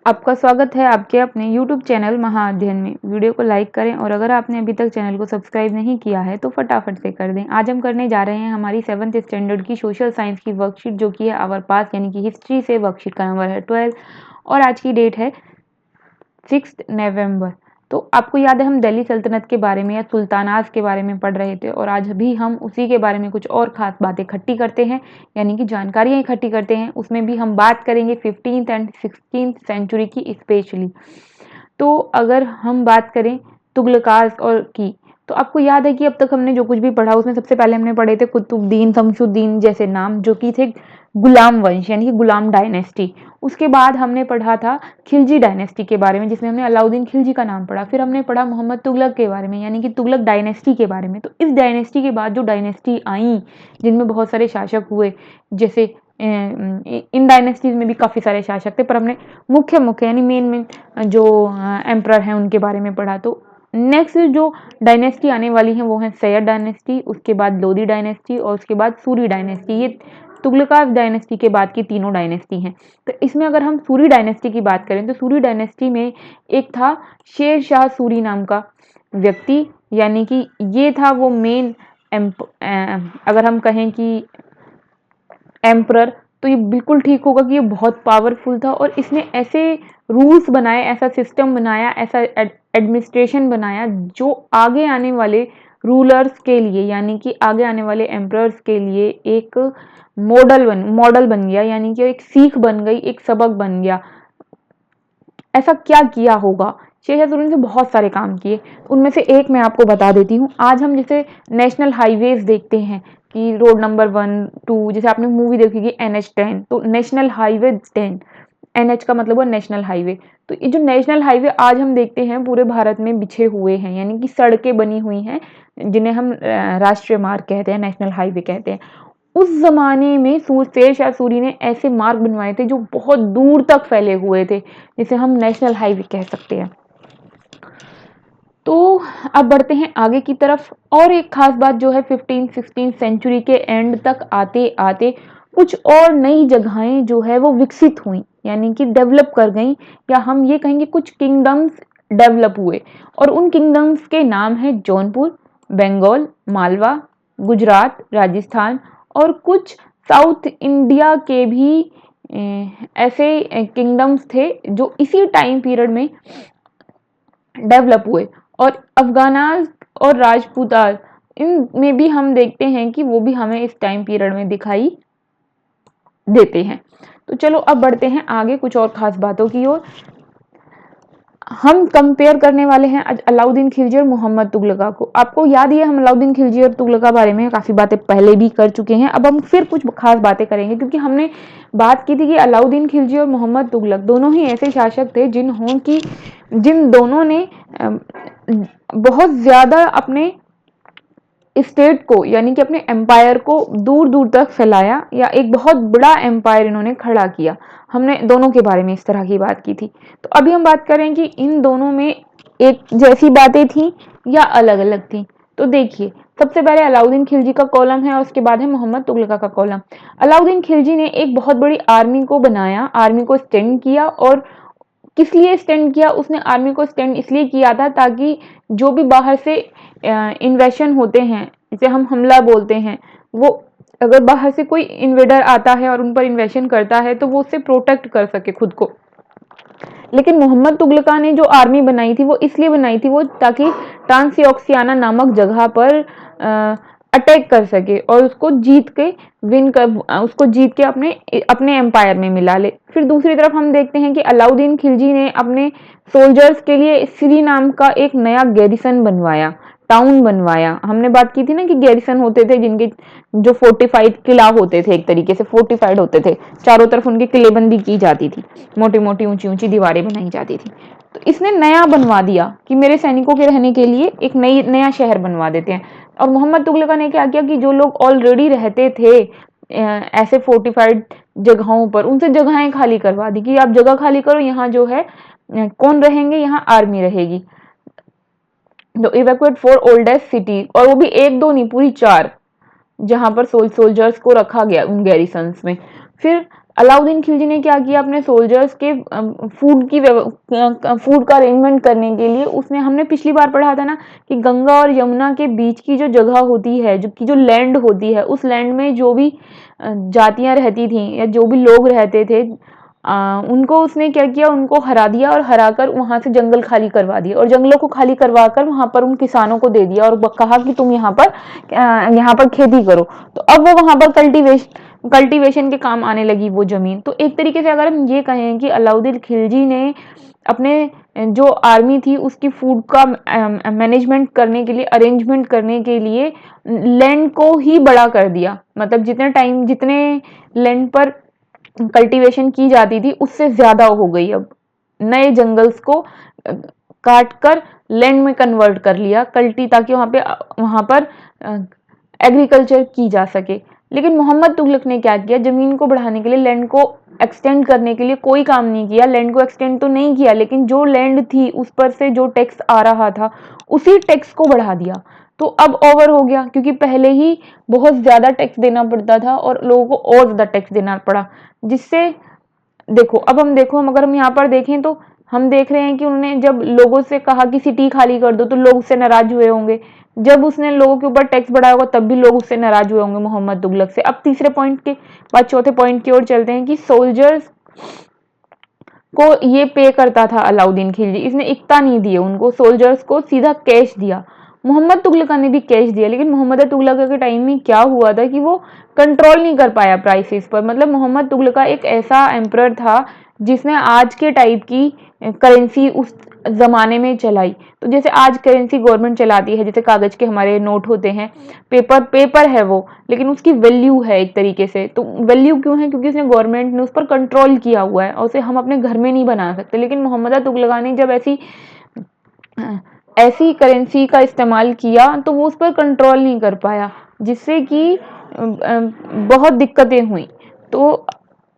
आपका स्वागत है आपके अपने YouTube चैनल महाअध्ययन में। वीडियो को लाइक करें और अगर आपने अभी तक चैनल को सब्सक्राइब नहीं किया है तो फटाफट से कर दें। आज हम करने जा रहे हैं हमारी 7th स्टैंडर्ड की सोशल साइंस की वर्कशीट, जो कि है आवर पास्ट यानी कि हिस्ट्री से। वर्कशीट का नंबर है 12 और आज की डेट है 6 नवंबर। तो आपको याद है हम दिल्ली सल्तनत के बारे में या सुल्तानात के बारे में पढ़ रहे थे, और आज भी हम उसी के बारे में कुछ और ख़ास बातें इकट्ठी करते हैं, यानी कि जानकारियाँ इकट्ठी करते हैं। उसमें भी हम बात करेंगे 15th एंड 16th सेंचुरी की स्पेशली। तो अगर हम बात करें तुगलकात और की, तो आपको याद है कि अब तक हमने जो कुछ भी पढ़ा उसमें सबसे पहले हमने पढ़े थे कुतुबुद्दीन, शमसुद्दीन जैसे नाम, जो कि थे गुलाम वंश यानी कि गुलाम डायनेस्टी। उसके बाद हमने पढ़ा था खिलजी डायनेस्टी के बारे में, जिसमें हमने अलाउद्दीन खिलजी का नाम पढ़ा। फिर हमने पढ़ा मोहम्मद तुगलक के बारे में, यानी कि तुगलक डायनेस्टी के बारे में। तो इस डायनेस्टी के बाद जो डायनेस्टी आई, जिनमें बहुत सारे शासक हुए, जैसे इन डायनेस्टीज में भी काफ़ी सारे शासक थे, पर हमने मुख्य मुख्य यानी मेन जो एम्परर हैं उनके बारे में पढ़ा। तो नेक्स्ट जो डायनेस्टी आने वाली है वो है सैयद डायनेस्टी, उसके बाद लोधी डायनेस्टी और उसके बाद सूरी डायनेस्टी। ये तुगलकात डायनेस्टी के बाद की तीनों डायनेस्टी हैं। तो इसमें अगर हम सूरी डायनेस्टी की बात करें तो सूरी डायनेस्टी में एक था शेर शाह सूरी नाम का व्यक्ति, यानी कि ये था वो मेन अगर हम कहें कि एम्परर, तो ये बिल्कुल ठीक होगा कि ये बहुत पावरफुल था और इसने ऐसे रूल्स बनाए, ऐसा सिस्टम बनाया, ऐसा एडमिनिस्ट्रेशन बनाया जो आगे आने वाले रूलर्स के लिए यानी कि आगे आने वाले एम्परर्स के लिए एक मॉडल बन गया, यानी कि एक सीख बन गई, एक सबक बन गया। ऐसा क्या किया होगा? शेरशाह सूरी ने बहुत सारे काम किए, उनमें से एक मैं आपको बता देती हूँ। आज हम जैसे नेशनल हाईवेज देखते हैं कि रोड नंबर 1, 2, जैसे आपने मूवी देखी कि NH10, तो नेशनल हाईवे 10, NH का मतलब है नेशनल हाईवे। तो ये जो नेशनल हाईवे आज हम देखते हैं पूरे भारत में बिछे हुए हैं, यानी कि सड़कें बनी हुई हैं, जिन्हें हम राष्ट्रीय मार्ग कहते हैं, नेशनल हाईवे कहते हैं। उस ज़माने में शेरशाह सूरी ने ऐसे मार्ग बनवाए थे जो बहुत दूर तक फैले हुए थे, जिसे हम नेशनल हाईवे कह सकते हैं। तो अब बढ़ते हैं आगे की तरफ। और एक खास बात जो है 15-16 सेंचुरी के एंड तक आते आते कुछ और नई जगहें जो है वो विकसित हुई, यानी कि डेवलप कर गई, या हम ये कहेंगे कुछ किंगडम्स डेवलप हुए। और उन किंगडम्स के नाम है जौनपुर, बंगाल, मालवा, गुजरात, राजस्थान और कुछ साउथ इंडिया के भी ऐसे किंगडम्स थे जो इसी टाइम पीरियड में डेवलप हुए। और अफगानाज और राजपूताज, इनमें भी हम देखते हैं कि वो भी हमें इस टाइम पीरियड में दिखाई देते हैं। तो चलो अब बढ़ते हैं आगे कुछ और खास बातों की ओर। हम कंपेयर करने वाले हैं अलाउद्दीन खिलजी और मोहम्मद तुगलका को। आपको याद ही है हम अलाउद्दीन खिलजी और तुगलका बारे में काफ़ी बातें पहले भी कर चुके हैं। अब हम फिर कुछ खास बातें करेंगे, क्योंकि हमने बात की थी कि अलाउद्दीन खिलजी और मोहम्मद तुगलक दोनों ही ऐसे शासक थे जिन दोनों ने बहुत ज़्यादा अपने स्टेट को यानी कि अपने एम्पायर को दूर दूर तक फैलाया, या एक बहुत बड़ा एम्पायर इन्होंने खड़ा किया। हमने दोनों के बारे में इस तरह की बात की थी। तो अभी हम बात करें कि इन दोनों में एक जैसी बातें थी या अलग अलग थी। तो देखिए, सबसे पहले अलाउद्दीन खिलजी का कॉलम है और उसके बाद है मोहम्मद तुगलका का कॉलम। अलाउद्दीन खिलजी ने एक बहुत बड़ी आर्मी को बनाया, आर्मी को स्टैंड किया। और किस लिए स्टैंड किया? उसने आर्मी को स्टैंड इसलिए किया था ताकि जो भी बाहर से इन्वेशन होते हैं, जिसे हम हमला बोलते हैं, वो अगर बाहर से कोई इन्वेडर आता है और उन पर इन्वेशन करता है तो वो उससे प्रोटेक्ट कर सके खुद को। लेकिन मोहम्मद तुगलका ने जो आर्मी बनाई थी वो इसलिए बनाई थी वो ताकि ट्रांसयोक्सियाना नामक जगह पर अटैक कर सके और उसको जीत के अपने अपने एम्पायर में मिला ले। फिर दूसरी तरफ हम देखते हैं कि अलाउद्दीन खिलजी ने अपने सोल्जर्स के लिए श्री नाम का एक नया गैरिसन बनवाया, टाउन बनवाया। हमने बात की थी ना कि गैरिसन होते थे जिनके जो फोर्टिफाइड किला होते थे, एक तरीके से फोर्टिफाइड होते थे, चारों तरफ उनकी किलेबंदी की जाती थी, मोटी मोटी ऊंची ऊंची दीवारें बनाई जाती थी। तो इसने नया बनवा दिया कि मेरे सैनिकों के रहने के लिए एक नया शहर बनवा देते हैं। और मोहम्मद तुगलका ने क्या किया कि जो लोग ऑलरेडी रहते थे ऐसे फोर्टिफाइड जगहों पर, उनसे जगहें खाली करवा दी कि आप जगह खाली करो, यहाँ जो है कौन रहेंगे, यहाँ आर्मी रहेगी। तो इवैक्यूएट 4 ओल्डेस्ट सिटी, और वो भी एक दो नहीं, पूरी 4, जहां पर सोल्जर्स को रखा गया उन गैरिसन्स में। फिर अलाउद्दीन खिलजी ने क्या किया, अपने सोल्जर्स के फूड का अरेंजमेंट करने के लिए उसने, हमने पिछली बार पढ़ा था ना कि गंगा और यमुना के बीच की जो जगह होती है, जो लैंड होती है, उस लैंड में जो भी जातियां रहती थी या जो भी लोग रहते थे, उनको उसने क्या किया, उनको हरा दिया और हराकर वहां से जंगल खाली करवा दिए और जंगलों को खाली करवाकर वहां पर उन किसानों को दे दिया और कहा कि तुम यहाँ पर खेती करो। तो अब वो वहां पर कल्टीवेशन के काम आने लगी वो जमीन। तो एक तरीके से अगर हम ये कहें कि अलाउद्दीन खिलजी ने अपने जो आर्मी थी उसकी फूड का मैनेजमेंट करने के लिए, अरेंजमेंट करने के लिए लैंड को ही बड़ा कर दिया। मतलब जितने लैंड पर कल्टीवेशन की जाती थी उससे ज्यादा हो गई। अब नए जंगल्स को काट कर लैंड में कन्वर्ट कर लिया ताकि वहां पर एग्रीकल्चर की जा सके। लेकिन मोहम्मद तुगलक ने क्या किया, जमीन को बढ़ाने के लिए, लैंड को एक्सटेंड करने के लिए कोई काम नहीं किया। लैंड को एक्सटेंड तो नहीं किया, लेकिन जो लैंड थी उस पर से जो टैक्स आ रहा था उसी टैक्स को बढ़ा दिया। तो अब ओवर हो गया, क्योंकि पहले ही बहुत ज्यादा टैक्स देना पड़ता था और लोगों को और ज्यादा टैक्स देना पड़ा, जिससे हम अगर हम यहाँ पर देखें तो हम देख रहे हैं कि उन्होंने जब लोगों से कहा कि सिटी खाली कर दो तो लोग उससे नाराज हुए होंगे। जब उसने लोगों के ऊपर टैक्स बढ़ाया होगा तब भी लोग उससे नाराज हुए होंगे मोहम्मद तुगलक से। अब तीसरे पॉइंट के बाद चौथे पॉइंट की ओर चलते हैं कि सोल्जर्स को ये पे करता था अलाउद्दीन खिलजी। इसने इक्ता नहीं दिए उनको, सोल्जर्स को सीधा कैश दिया। मोहम्मद तुगलक ने भी कैश दिया, लेकिन मोहम्मद तुगलक के टाइम में क्या हुआ था कि वो कंट्रोल नहीं कर पाया प्राइसेस पर। मतलब मोहम्मद तुगलक एक ऐसा एम्परर था जिसने आज के टाइप की करेंसी उस जमाने में चलाई। तो जैसे आज करेंसी गवर्नमेंट चलाती है, जैसे कागज के हमारे नोट होते हैं, पेपर है वो, लेकिन उसकी वैल्यू है एक तरीके से। तो वैल्यू क्यों है, क्योंकि उसने गवर्नमेंट ने उस पर कंट्रोल किया हुआ है और उसे हम अपने घर में नहीं बना सकते। लेकिन मोहम्मद तुगलक ने जब ऐसी करेंसी का इस्तेमाल किया तो वो उस पर कंट्रोल नहीं कर पाया, जिससे कि बहुत दिक्कतें हुई। तो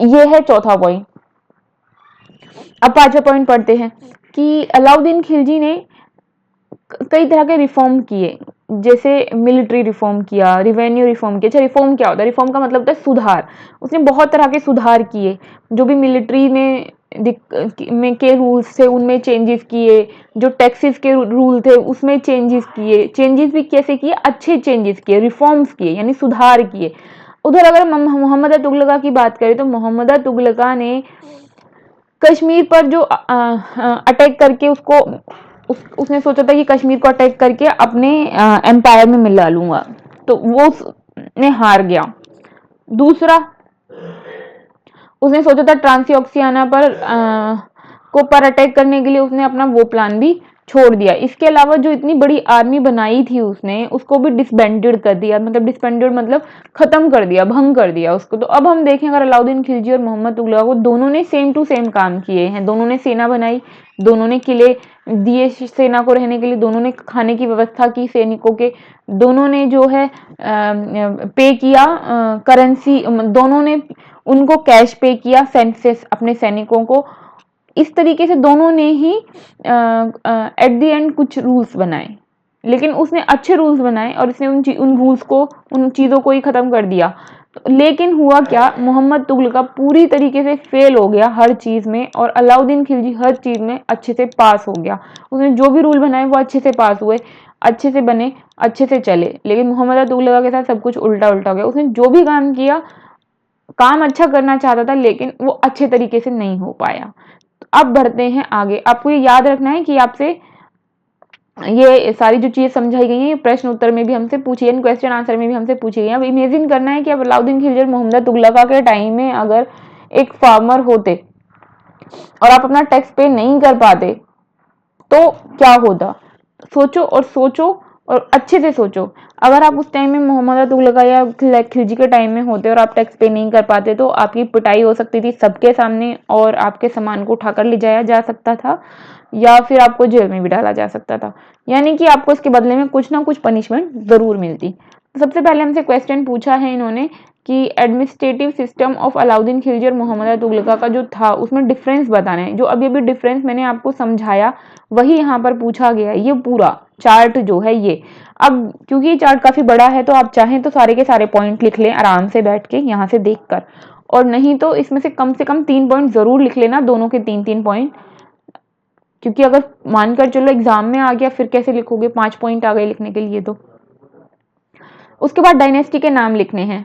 ये है चौथा पॉइंट। अब पांचवा पॉइंट पढ़ते हैं कि अलाउद्दीन खिलजी ने कई तरह के रिफॉर्म किए, जैसे मिलिट्री रिफॉर्म किया, रिवेन्यू रिफॉर्म किया। अच्छा, रिफॉर्म क्या होता है? रिफॉर्म का मतलब होता है सुधार। उसने बहुत तरह के सुधार किए, जो भी मिलिट्री में के रूल्स थे उनमें चेंजेस किए, जो टैक्सेस के रूल थे उसमें चेंजेस किए। चेंजेस भी कैसे किए? अच्छे चेंजेस किए, रिफॉर्म्स किए, यानी सुधार किए। उधर अगर मोहम्मद तुगलका की बात करें तो मोहम्मद तुगलका ने कश्मीर पर जो अटैक करके उसने सोचा था कि कश्मीर को अटैक करके अपने एम्पायर में मिला लूंगा, तो वो उसने हार गया। दूसरा, उसने सोचा था ट्रांसयोक्सियाना पर अटैक करने के लिए उसने अपना वो प्लान भी छोड़ दिया। इसके अलावा जो इतनी बड़ी आर्मी बनाई थी उसने, उसको भी डिसबैंडेड कर दिया। मतलब खत्म कर दिया, भंग कर दिया उसको। तो अब हम देखें, अगर अलाउद्दीन खिलजी और मोहम्मद तुगलक को, दोनों ने सेम टू सेम काम किए हैं। दोनों ने सेना बनाई, दोनों ने किले दिए सेना को रहने के लिए, दोनों ने खाने की व्यवस्था की सैनिकों के, दोनों ने जो है पे किया करेंसी, दोनों ने उनको कैश पे किया अपने सैनिकों को। इस तरीके से दोनों ने ही एट द एंड कुछ रूल्स बनाए, लेकिन उसने अच्छे रूल्स बनाए और इसने उन रूल्स को, उन चीज़ों को ही ख़त्म कर दिया। लेकिन हुआ क्या, मोहम्मद तुगलक पूरी तरीके से फेल हो गया हर चीज़ में, और अलाउद्दीन खिलजी हर चीज़ में अच्छे से पास हो गया। उसने जो भी रूल बनाए वो अच्छे से पास हुए, अच्छे से बने, अच्छे से चले। लेकिन मोहम्मद तुगलक के साथ सब कुछ उल्टा उल्टा हो गया। उसने जो भी काम किया, काम अच्छा करना चाहता था, लेकिन वो अच्छे तरीके से नहीं हो पाया। अब बढ़ते हैं आगे। आपको ये याद रखना है कि आपसे ये सारी जो चीज़ समझाई गई है, प्रश्न उत्तर में भी हमसे पूछी है, क्वेश्चन आंसर में भी हमसे पूछी गई है। अब इमेजिन करना है कि अब अलाउद्दीन खिलजी और मोहम्मद तुगलक के टाइम में अगर एक फार्मर होते और आप अपना टैक्स पे नहीं कर पाते तो क्या होता? सोचो और अच्छे से सोचो। अगर आप उस टाइम में मोहम्मद तुगलक या खिलजी के टाइम में होते और आप टैक्स पे नहीं कर पाते तो आपकी पिटाई हो सकती थी सबके सामने, और आपके सामान को उठाकर ले जाया जा सकता था, या फिर आपको जेल में भी डाला जा सकता था। यानी कि आपको इसके बदले में कुछ ना कुछ पनिशमेंट जरूर मिलती। तो सबसे पहले हमसे क्वेश्चन पूछा है इन्होंने कि administrative system of Alauddin Khilji और मोहम्मद तुगलक का जो था उसमें डिफरेंस बताना है। जो अभी अभी डिफरेंस मैंने आपको समझाया वही यहाँ पर पूछा गया है। ये पूरा चार्ट जो है ये, अब क्योंकि ये चार्ट काफी बड़ा है तो आप चाहें तो सारे के सारे पॉइंट लिख लें आराम से बैठ के यहाँ से देखकर, और नहीं तो इसमें से कम 3 पॉइंट ज़रूर लिख लेना, दोनों के 3-3 पॉइंट, क्योंकि अगर मानकर चलो एग्जाम में आ गया फिर कैसे लिखोगे, 5 पॉइंट आ गए लिखने के लिए। तो उसके बाद डायनेस्टी के नाम लिखने हैं।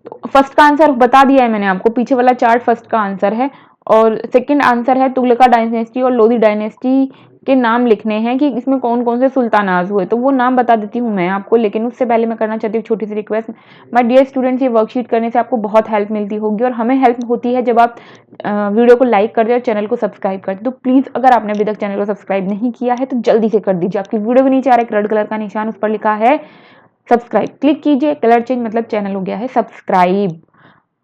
तो फर्स्ट का आंसर बता दिया है मैंने आपको, पीछे वाला चार्ट फर्स्ट का आंसर है। और सेकंड आंसर है तुगलका डायनेस्टी और लोधी डायनेस्टी के नाम लिखने हैं कि इसमें कौन कौन से सुल्तानाज हुए। तो वो नाम बता देती हूँ मैं आपको, लेकिन उससे पहले मैं करना चाहती हूँ छोटी सी रिक्वेस्ट। माय डियर स्टूडेंट्स, ये वर्कशीट करने से आपको बहुत हेल्प मिलती होगी और हमें हेल्प होती है जब आप वीडियो को लाइक कर दे और चैनल को सब्सक्राइब कर दे। तो प्लीज़ अगर आपने अभी तक चैनल को सब्सक्राइब नहीं किया है तो जल्दी से कर दीजिए। आपकी वीडियो के नीचे आ रहा है रेड कलर का निशान, उस पर लिखा है सब्सक्राइब, क्लिक कीजिए। कलर चेंज मतलब चैनल हो गया है सब्सक्राइब।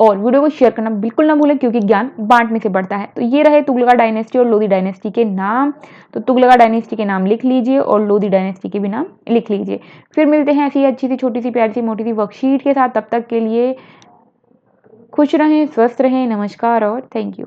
और वीडियो को शेयर करना बिल्कुल ना भूलें, क्योंकि ज्ञान बांटने से बढ़ता है। तो ये रहे तुगलका डायनेस्टी और लोधी डायनेस्टी के नाम। तो तुगलका डायनेस्टी के नाम लिख लीजिए और लोधी डायनेस्टी के भी नाम लिख लीजिए। फिर मिलते हैं ऐसी अच्छी सी छोटी सी प्यारी सी मोटी सी वर्कशीट के साथ। तब तक के लिए खुश रहें, स्वस्थ रहें, नमस्कार और थैंक यू।